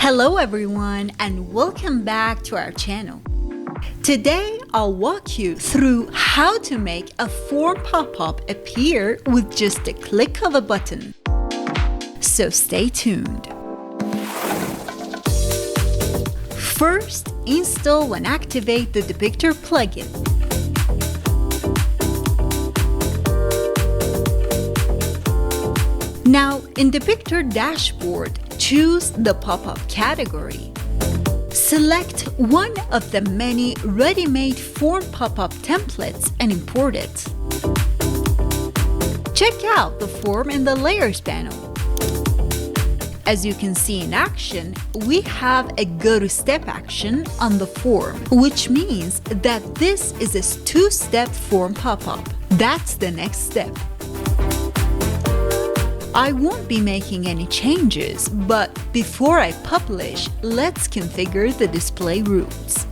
Hello everyone and welcome back to our channel. Today I'll walk you through how to make a form pop-up appear with just a click of a button. So stay tuned. First, install and activate the Depicter plugin. Now, in Depicter dashboard, choose the pop-up category. Select one of the many ready-made form pop-up templates and import it. Check out the form in the Layers panel. As you can see in action, we have a go-to-step action on the form, which means that this is a two-step form pop-up. That's the next step. I won't be making any changes, but before I publish, let's configure the display rules.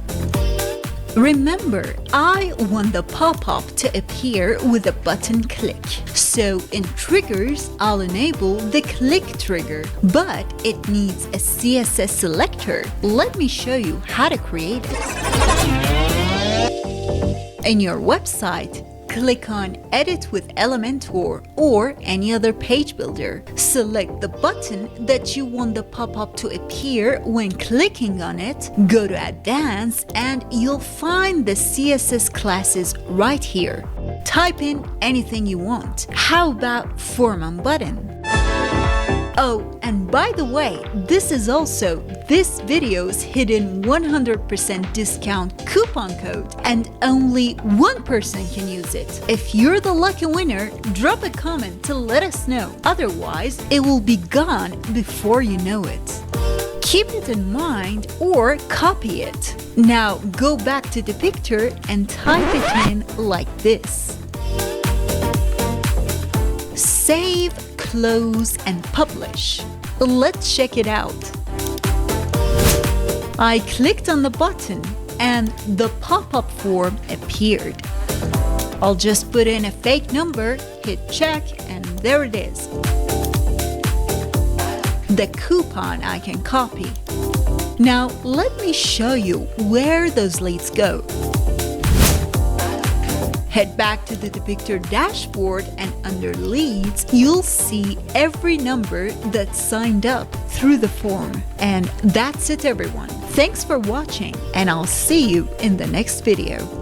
Remember, I want the pop-up to appear with a button click. So in triggers, I'll enable the click trigger, but it needs a CSS selector. Let me show you how to create it. In your website, click on Edit with Elementor or any other page builder. Select the button that you want the pop-up to appear when clicking on it. Go to Advanced and you'll find the CSS classes right here. Type in anything you want. How about Form on Button? Oh, and by the way, this is also this video's hidden 100% discount coupon code, and only one person can use it. If you're the lucky winner, drop a comment to let us know. Otherwise, it will be gone before you know it. Keep it in mind or copy it. Now go back to Depicter and type it in like this. Save, close, and publish. Let's check it out. I clicked on the button and the pop-up form appeared. I'll just put in a fake number, hit check, and there it is. The coupon I can copy. Now let me show you where those leads go. Head back to the Depicter dashboard and under Leads, you'll see every number that's signed up through the form. And that's it everyone. Thanks for watching and I'll see you in the next video.